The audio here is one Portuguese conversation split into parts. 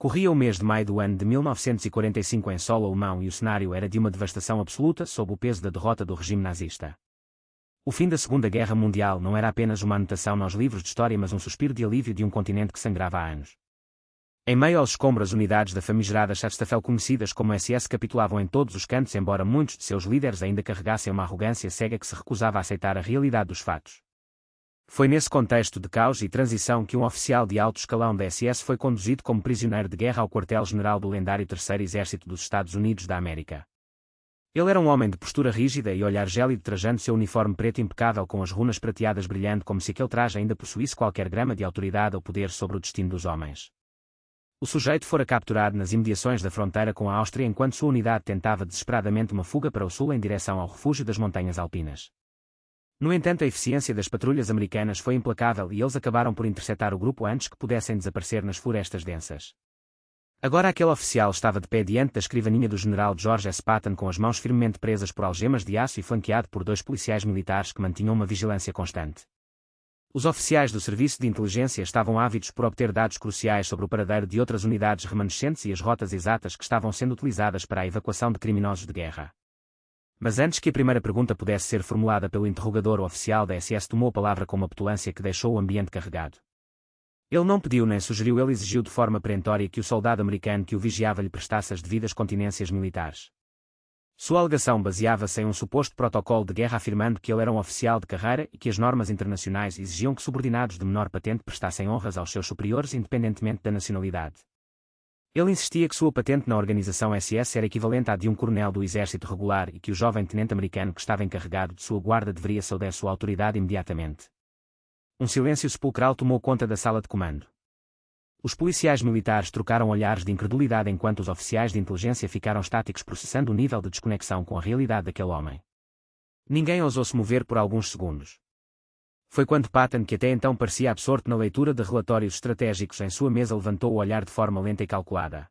Corria o mês de maio do ano de 1945 em solo alemão e o cenário era de uma devastação absoluta sob o peso da derrota do regime nazista. O fim da Segunda Guerra Mundial não era apenas uma anotação nos livros de história, mas um suspiro de alívio de um continente que sangrava há anos. Em meio aos escombros, unidades da famigerada Schutzstaffel conhecidas como SS capitulavam em todos os cantos, embora muitos de seus líderes ainda carregassem uma arrogância cega que se recusava a aceitar a realidade dos fatos. Foi nesse contexto de caos e transição que um oficial de alto escalão da SS foi conduzido como prisioneiro de guerra ao quartel-general do lendário Terceiro Exército dos Estados Unidos da América. Ele era um homem de postura rígida e olhar gélido, trajando seu uniforme preto impecável com as runas prateadas brilhando como se aquele traje ainda possuísse qualquer grama de autoridade ou poder sobre o destino dos homens. O sujeito fora capturado nas imediações da fronteira com a Áustria enquanto sua unidade tentava desesperadamente uma fuga para o sul em direção ao refúgio das montanhas alpinas. No entanto, a eficiência das patrulhas americanas foi implacável e eles acabaram por interceptar o grupo antes que pudessem desaparecer nas florestas densas. Agora aquele oficial estava de pé diante da escrivaninha do general George S. Patton com as mãos firmemente presas por algemas de aço e flanqueado por 2 policiais militares que mantinham uma vigilância constante. Os oficiais do serviço de inteligência estavam ávidos por obter dados cruciais sobre o paradeiro de outras unidades remanescentes e as rotas exatas que estavam sendo utilizadas para a evacuação de criminosos de guerra. Mas antes que a primeira pergunta pudesse ser formulada pelo interrogador, o oficial da SS tomou a palavra com uma petulância que deixou o ambiente carregado. Ele não pediu nem sugeriu, ele exigiu de forma perentória que o soldado americano que o vigiava lhe prestasse as devidas continências militares. Sua alegação baseava-se em um suposto protocolo de guerra afirmando que ele era um oficial de carreira e que as normas internacionais exigiam que subordinados de menor patente prestassem honras aos seus superiores independentemente da nacionalidade. Ele insistia que sua patente na organização SS era equivalente à de um coronel do exército regular e que o jovem tenente americano que estava encarregado de sua guarda deveria ceder sua autoridade imediatamente. Um silêncio sepulcral tomou conta da sala de comando. Os policiais militares trocaram olhares de incredulidade enquanto os oficiais de inteligência ficaram estáticos processando o nível de desconexão com a realidade daquele homem. Ninguém ousou se mover por alguns segundos. Foi quando Patton, que até então parecia absorto na leitura de relatórios estratégicos em sua mesa, levantou o olhar de forma lenta e calculada.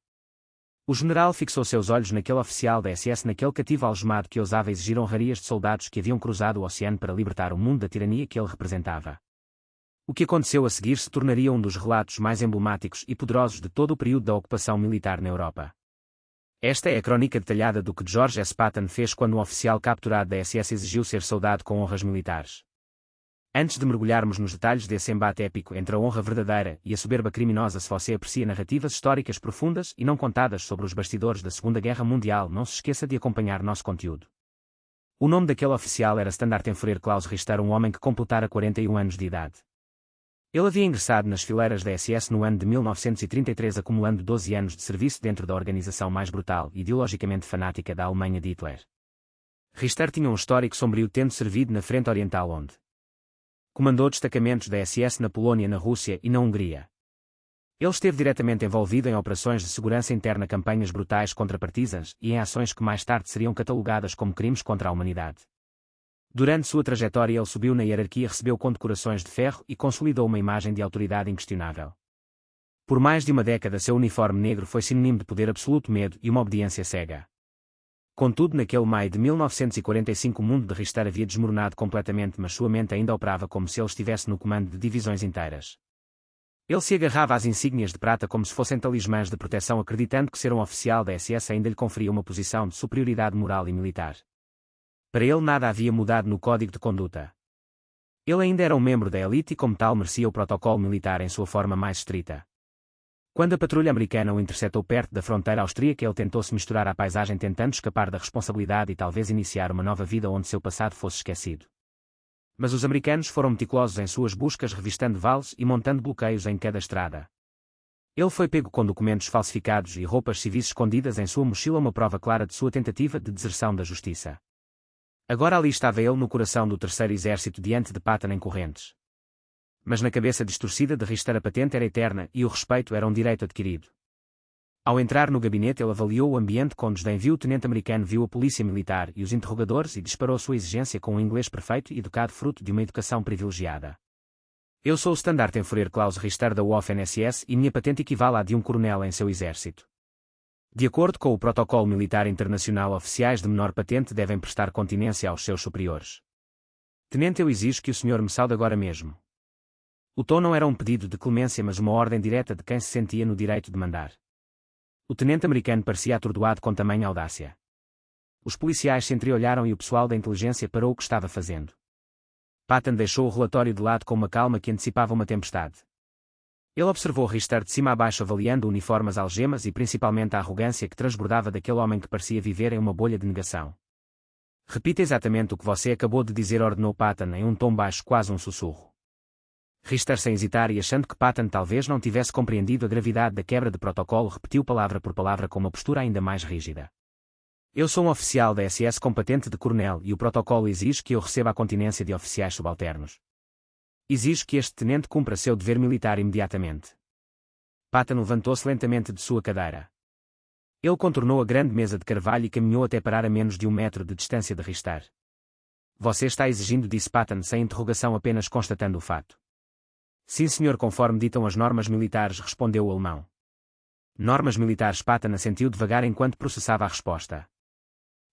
O general fixou seus olhos naquele oficial da SS, naquele cativo algemado que ousava exigir honrarias de soldados que haviam cruzado o oceano para libertar o mundo da tirania que ele representava. O que aconteceu a seguir se tornaria um dos relatos mais emblemáticos e poderosos de todo o período da ocupação militar na Europa. Esta é a crónica detalhada do que George S. Patton fez quando um oficial capturado da SS exigiu ser soldado com honras militares. Antes de mergulharmos nos detalhes desse embate épico entre a honra verdadeira e a soberba criminosa, se você aprecia narrativas históricas profundas e não contadas sobre os bastidores da Segunda Guerra Mundial, não se esqueça de acompanhar nosso conteúdo. O nome daquele oficial era Standartenführer Klaus Richter, um homem que completara 41 anos de idade. Ele havia ingressado nas fileiras da SS no ano de 1933, acumulando 12 anos de serviço dentro da organização mais brutal e ideologicamente fanática da Alemanha de Hitler. Richter tinha um histórico sombrio, tendo servido na Frente Oriental, onde comandou destacamentos da SS na Polónia, na Rússia e na Hungria. Ele esteve diretamente envolvido em operações de segurança interna, campanhas brutais contra partisans e em ações que mais tarde seriam catalogadas como crimes contra a humanidade. Durante sua trajetória ele subiu na hierarquia, recebeu condecorações de ferro e consolidou uma imagem de autoridade inquestionável. Por mais de uma década seu uniforme negro foi sinônimo de poder absoluto, medo e uma obediência cega. Contudo, naquele maio de 1945 o mundo de Richter havia desmoronado completamente, mas sua mente ainda operava como se ele estivesse no comando de divisões inteiras. Ele se agarrava às insígnias de prata como se fossem talismãs de proteção, acreditando que ser um oficial da SS ainda lhe conferia uma posição de superioridade moral e militar. Para ele nada havia mudado no código de conduta. Ele ainda era um membro da elite e como tal merecia o protocolo militar em sua forma mais estrita. Quando a patrulha americana o interceptou perto da fronteira austríaca, ele tentou se misturar à paisagem, tentando escapar da responsabilidade e talvez iniciar uma nova vida onde seu passado fosse esquecido. Mas os americanos foram meticulosos em suas buscas, revistando vales e montando bloqueios em cada estrada. Ele foi pego com documentos falsificados e roupas civis escondidas em sua mochila, uma prova clara de sua tentativa de deserção da justiça. Agora ali estava ele no coração do Terceiro Exército, diante de Patton em correntes. Mas na cabeça distorcida de Richter a patente era eterna e o respeito era um direito adquirido. Ao entrar no gabinete ele avaliou o ambiente com desdém, viu o tenente americano, viu a polícia militar e os interrogadores e disparou sua exigência com um inglês perfeito e educado, fruto de uma educação privilegiada. Eu sou o Standartenführer Klaus Richter da Waffen-SS e minha patente equivale à de um coronel em seu exército. De acordo com o protocolo militar internacional, oficiais de menor patente devem prestar continência aos seus superiores. Tenente, eu exijo que o senhor me saude agora mesmo. O tom não era um pedido de clemência, mas uma ordem direta de quem se sentia no direito de mandar. O tenente americano parecia atordoado com tamanha audácia. Os policiais se entreolharam e o pessoal da inteligência parou o que estava fazendo. Patton deixou o relatório de lado com uma calma que antecipava uma tempestade. Ele observou Richter de cima a baixo avaliando o uniforme, as algemas e principalmente a arrogância que transbordava daquele homem que parecia viver em uma bolha de negação. Repita exatamente o que você acabou de dizer, ordenou Patton em um tom baixo, quase um sussurro. Richter, sem hesitar e achando que Patton talvez não tivesse compreendido a gravidade da quebra de protocolo, repetiu palavra por palavra com uma postura ainda mais rígida. Eu sou um oficial da SS com patente de coronel e o protocolo exige que eu receba a continência de oficiais subalternos. Exige que este tenente cumpra seu dever militar imediatamente. Patton levantou-se lentamente de sua cadeira. Ele contornou a grande mesa de carvalho e caminhou até parar a menos de 1 metro de distância de Richter. Você está exigindo, disse Patton sem interrogação, apenas constatando o fato. Sim, senhor, conforme ditam as normas militares, respondeu o alemão. Normas militares? Patton assentiu devagar enquanto processava a resposta.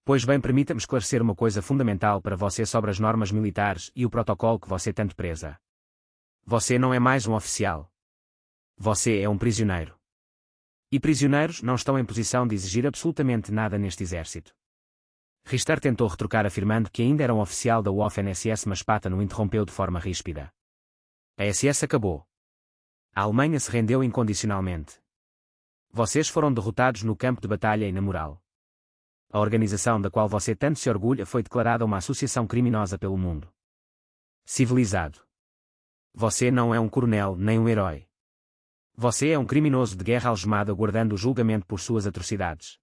Pois bem, permita-me esclarecer uma coisa fundamental para você sobre as normas militares e o protocolo que você tanto preza. Você não é mais um oficial. Você é um prisioneiro. E prisioneiros não estão em posição de exigir absolutamente nada neste exército. Richter tentou retrucar afirmando que ainda era um oficial da Waffen-SS, mas Patton o interrompeu de forma ríspida. A SS acabou. A Alemanha se rendeu incondicionalmente. Vocês foram derrotados no campo de batalha e na moral. A organização da qual você tanto se orgulha foi declarada uma associação criminosa pelo mundo civilizado. Você não é um coronel nem um herói. Você é um criminoso de guerra algemado aguardando o julgamento por suas atrocidades.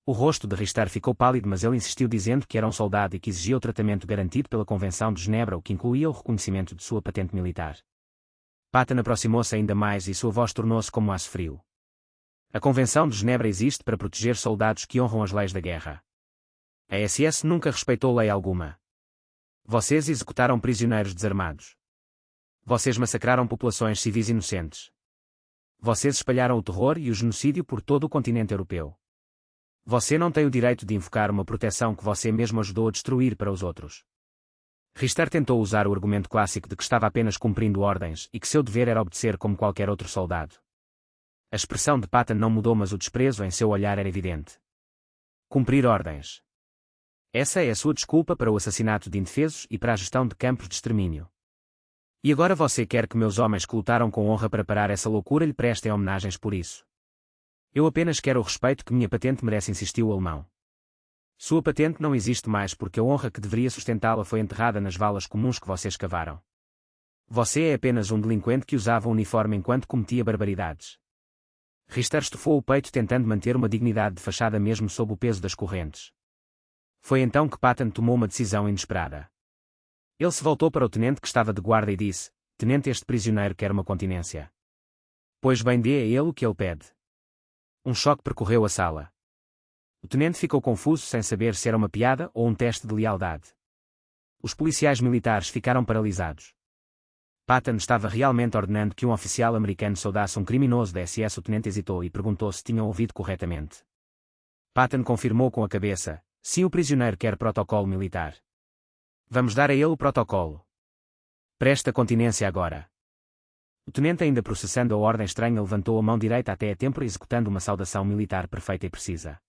O rosto de Richter ficou pálido, mas ele insistiu dizendo que era um soldado e que exigia o tratamento garantido pela Convenção de Genebra, o que incluía o reconhecimento de sua patente militar. Patton aproximou-se ainda mais e sua voz tornou-se como aço frio. A Convenção de Genebra existe para proteger soldados que honram as leis da guerra. A SS nunca respeitou lei alguma. Vocês executaram prisioneiros desarmados. Vocês massacraram populações civis inocentes. Vocês espalharam o terror e o genocídio por todo o continente europeu. Você não tem o direito de invocar uma proteção que você mesmo ajudou a destruir para os outros. Richter tentou usar o argumento clássico de que estava apenas cumprindo ordens e que seu dever era obedecer como qualquer outro soldado. A expressão de Patton não mudou, mas o desprezo em seu olhar era evidente. Cumprir ordens. Essa é a sua desculpa para o assassinato de indefesos e para a gestão de campos de extermínio. E agora você quer que meus homens que lutaram com honra para parar essa loucura lhe prestem homenagens por isso? Eu apenas quero o respeito que minha patente merece, insistiu o alemão. Sua patente não existe mais porque a honra que deveria sustentá-la foi enterrada nas valas comuns que vocês cavaram. Você é apenas um delinquente que usava um uniforme enquanto cometia barbaridades. Richter estufou o peito tentando manter uma dignidade de fachada mesmo sob o peso das correntes. Foi então que Patton tomou uma decisão inesperada. Ele se voltou para o tenente que estava de guarda e disse: Tenente, este prisioneiro quer uma continência. Pois bem, dê a ele o que ele pede. Um choque percorreu a sala. O tenente ficou confuso sem saber se era uma piada ou um teste de lealdade. Os policiais militares ficaram paralisados. Patton estava realmente ordenando que um oficial americano saudasse um criminoso da SS. O tenente hesitou e perguntou se tinham ouvido corretamente. Patton confirmou com a cabeça: sim, o prisioneiro quer protocolo militar. Vamos dar a ele o protocolo. Presta continência agora. O tenente, ainda processando a ordem estranha, levantou a mão direita até a têmpora, executando uma saudação militar perfeita e precisa.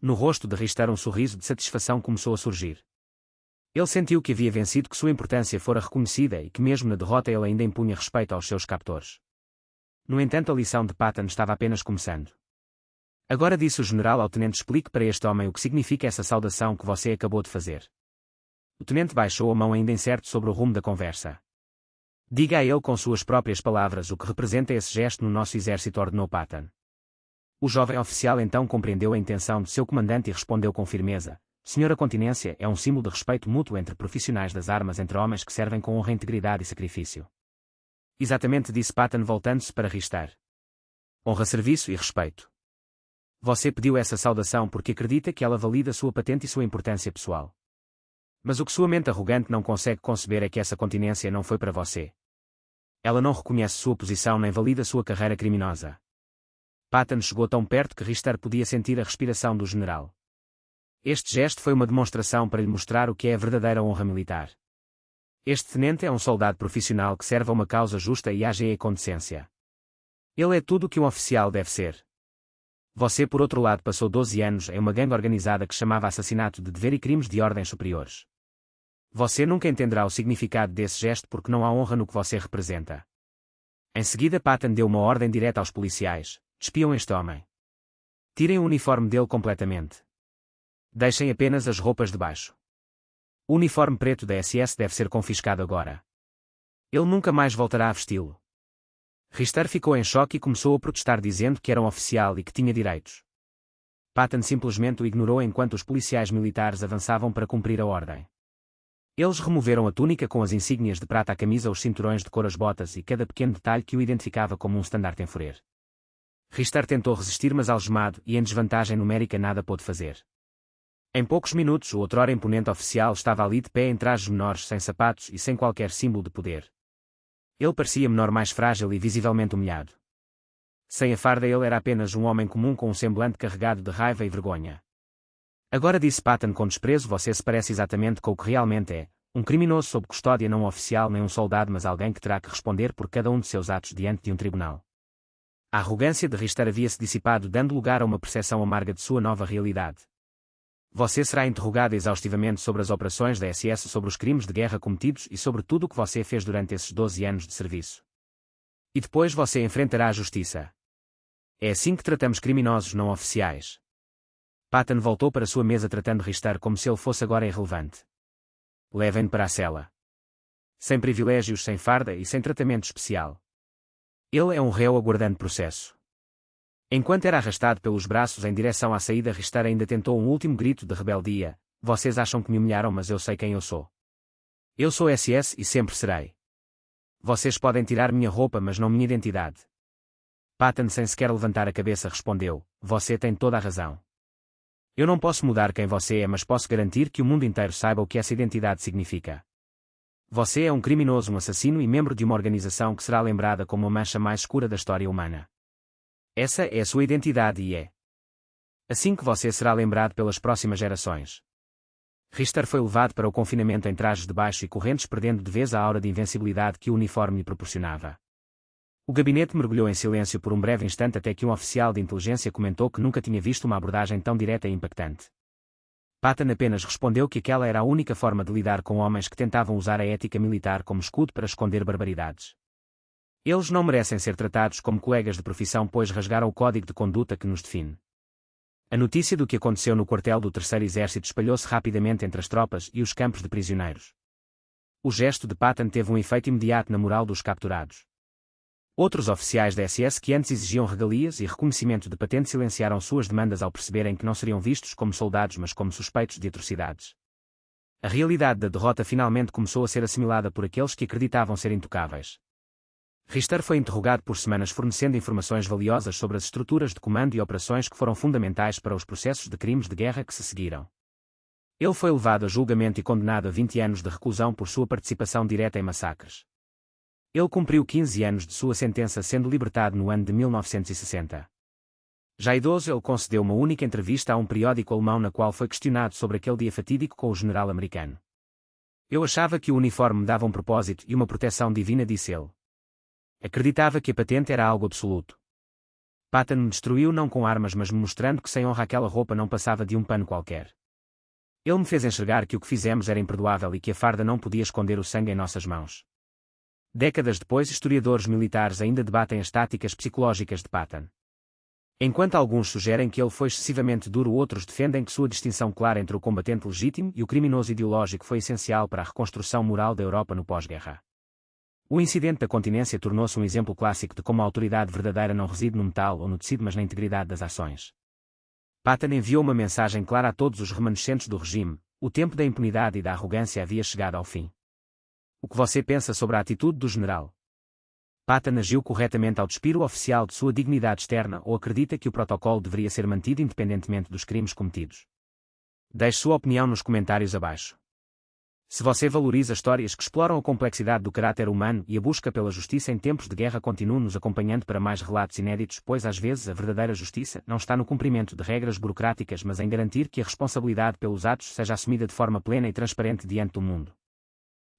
No rosto de Richter um sorriso de satisfação começou a surgir. Ele sentiu que havia vencido, que sua importância fora reconhecida e que mesmo na derrota ele ainda impunha respeito aos seus captores. No entanto, a lição de Patton estava apenas começando. Agora, disse o general ao tenente, explique para este homem o que significa essa saudação que você acabou de fazer. O tenente baixou a mão, ainda incerto sobre o rumo da conversa. Diga a ele com suas próprias palavras o que representa esse gesto no nosso exército, ordenou Patton. O jovem oficial então compreendeu a intenção de seu comandante e respondeu com firmeza: Senhora, continência é um símbolo de respeito mútuo entre profissionais das armas, entre homens que servem com honra, integridade e sacrifício. Exatamente, disse Patton voltando-se para Richter. Honra, serviço e respeito. Você pediu essa saudação porque acredita que ela valida sua patente e sua importância pessoal. Mas o que sua mente arrogante não consegue conceber é que essa continência não foi para você. Ela não reconhece sua posição nem valida sua carreira criminosa. Patton chegou tão perto que Richter podia sentir a respiração do general. Este gesto foi uma demonstração para lhe mostrar o que é a verdadeira honra militar. Este tenente é um soldado profissional que serve a uma causa justa e age com decência. Ele é tudo o que um oficial deve ser. Você, por outro lado, passou 12 anos em uma gangue organizada que chamava assassinato de dever e crimes de ordens superiores. Você nunca entenderá o significado desse gesto porque não há honra no que você representa. Em seguida, Patton deu uma ordem direta aos policiais: espiam este homem. Tirem o uniforme dele completamente. Deixem apenas as roupas de baixo. O uniforme preto da SS deve ser confiscado agora. Ele nunca mais voltará a vesti-lo. Richter ficou em choque e começou a protestar dizendo que era um oficial e que tinha direitos. Patton simplesmente o ignorou enquanto os policiais militares avançavam para cumprir a ordem. Eles removeram a túnica com as insígnias de prata, a camisa, os cinturões de couro, as botas e cada pequeno detalhe que o identificava como um estandarte em Führer. Richter tentou resistir, mas algemado e em desvantagem numérica nada pôde fazer. Em poucos minutos o outrora imponente oficial estava ali de pé em trajes menores, sem sapatos e sem qualquer símbolo de poder. Ele parecia menor, mais frágil e visivelmente humilhado. Sem a farda, ele era apenas um homem comum com um semblante carregado de raiva e vergonha. Agora, disse Patton com desprezo, você se parece exatamente com o que realmente é: um criminoso sob custódia, não um oficial nem um soldado, mas alguém que terá que responder por cada um de seus atos diante de um tribunal. A arrogância de Richter havia-se dissipado, dando lugar a uma percepção amarga de sua nova realidade. Você será interrogado exaustivamente sobre as operações da SS, sobre os crimes de guerra cometidos e sobre tudo o que você fez durante esses 12 anos de serviço. E depois você enfrentará a justiça. É assim que tratamos criminosos não oficiais. Patton voltou para sua mesa, tratando Richter como se ele fosse agora irrelevante. Levem-no para a cela. Sem privilégios, sem farda e sem tratamento especial. Ele é um réu aguardando processo. Enquanto era arrastado pelos braços em direção à saída, Richter ainda tentou um último grito de rebeldia: vocês acham que me humilharam, mas eu sei quem eu sou. Eu sou SS e sempre serei. Vocês podem tirar minha roupa, mas não minha identidade. Patton, sem sequer levantar a cabeça, respondeu: você tem toda a razão. Eu não posso mudar quem você é, mas posso garantir que o mundo inteiro saiba o que essa identidade significa. Você é um criminoso, um assassino e membro de uma organização que será lembrada como a mancha mais escura da história humana. Essa é a sua identidade e é assim que você será lembrado pelas próximas gerações. Richter foi levado para o confinamento em trajes de baixo e correntes, perdendo de vez a aura de invencibilidade que o uniforme lhe proporcionava. O gabinete mergulhou em silêncio por um breve instante, até que um oficial de inteligência comentou que nunca tinha visto uma abordagem tão direta e impactante. Patton apenas respondeu que aquela era a única forma de lidar com homens que tentavam usar a ética militar como escudo para esconder barbaridades. Eles não merecem ser tratados como colegas de profissão, pois rasgaram o código de conduta que nos define. A notícia do que aconteceu no quartel do Terceiro Exército espalhou-se rapidamente entre as tropas e os campos de prisioneiros. O gesto de Patton teve um efeito imediato na moral dos capturados. Outros oficiais da SS que antes exigiam regalias e reconhecimento de patente silenciaram suas demandas ao perceberem que não seriam vistos como soldados, mas como suspeitos de atrocidades. A realidade da derrota finalmente começou a ser assimilada por aqueles que acreditavam ser intocáveis. Richter foi interrogado por semanas, fornecendo informações valiosas sobre as estruturas de comando e operações que foram fundamentais para os processos de crimes de guerra que se seguiram. Ele foi levado a julgamento e condenado a 20 anos de reclusão por sua participação direta em massacres. Ele cumpriu 15 anos de sua sentença, sendo libertado no ano de 1960. Já idoso, ele concedeu uma única entrevista a um periódico alemão na qual foi questionado sobre aquele dia fatídico com o general americano. Eu achava que o uniforme me dava um propósito e uma proteção divina, disse ele. Acreditava que a patente era algo absoluto. Patton me destruiu não com armas, mas me mostrando que sem honra aquela roupa não passava de um pano qualquer. Ele me fez enxergar que o que fizemos era imperdoável e que a farda não podia esconder o sangue em nossas mãos. Décadas depois, historiadores militares ainda debatem as táticas psicológicas de Patton. Enquanto alguns sugerem que ele foi excessivamente duro, outros defendem que sua distinção clara entre o combatente legítimo e o criminoso ideológico foi essencial para a reconstrução moral da Europa no pós-guerra. O incidente da continência tornou-se um exemplo clássico de como a autoridade verdadeira não reside no metal ou no tecido, mas na integridade das ações. Patton enviou uma mensagem clara a todos os remanescentes do regime: o tempo da impunidade e da arrogância havia chegado ao fim. O que você pensa sobre a atitude do general? Patton agiu corretamente ao despir o oficial de sua dignidade externa, ou acredita que o protocolo deveria ser mantido independentemente dos crimes cometidos? Deixe sua opinião nos comentários abaixo. Se você valoriza histórias que exploram a complexidade do caráter humano e a busca pela justiça em tempos de guerra, continue nos acompanhando para mais relatos inéditos, pois às vezes a verdadeira justiça não está no cumprimento de regras burocráticas, mas em garantir que a responsabilidade pelos atos seja assumida de forma plena e transparente diante do mundo.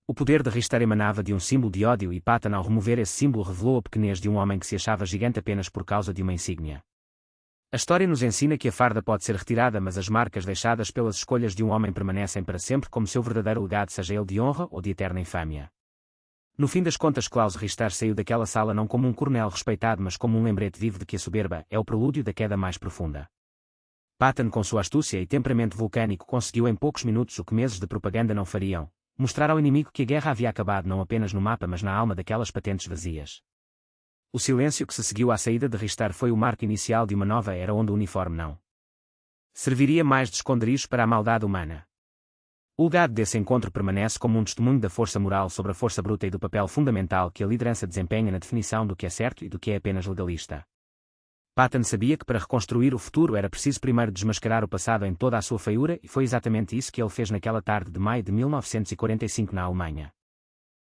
O poder de Richter emanava de um símbolo de ódio e Patton, ao remover esse símbolo, revelou a pequenez de um homem que se achava gigante apenas por causa de uma insígnia. A história nos ensina que a farda pode ser retirada, mas as marcas deixadas pelas escolhas de um homem permanecem para sempre, como seu verdadeiro legado, seja ele de honra ou de eterna infâmia. No fim das contas, Klaus Richter saiu daquela sala não como um coronel respeitado, mas como um lembrete vivo de que a soberba é o prelúdio da queda mais profunda. Patton, com sua astúcia e temperamento vulcânico, conseguiu em poucos minutos o que meses de propaganda não fariam: mostrar ao inimigo que a guerra havia acabado não apenas no mapa mas na alma daquelas patentes vazias. O silêncio que se seguiu à saída de Richter foi o marco inicial de uma nova era onde o uniforme não serviria mais de esconderijo para a maldade humana. O legado desse encontro permanece como um testemunho da força moral sobre a força bruta e do papel fundamental que a liderança desempenha na definição do que é certo e do que é apenas legalista. Patton sabia que para reconstruir o futuro era preciso primeiro desmascarar o passado em toda a sua feiura, e foi exatamente isso que ele fez naquela tarde de maio de 1945 na Alemanha.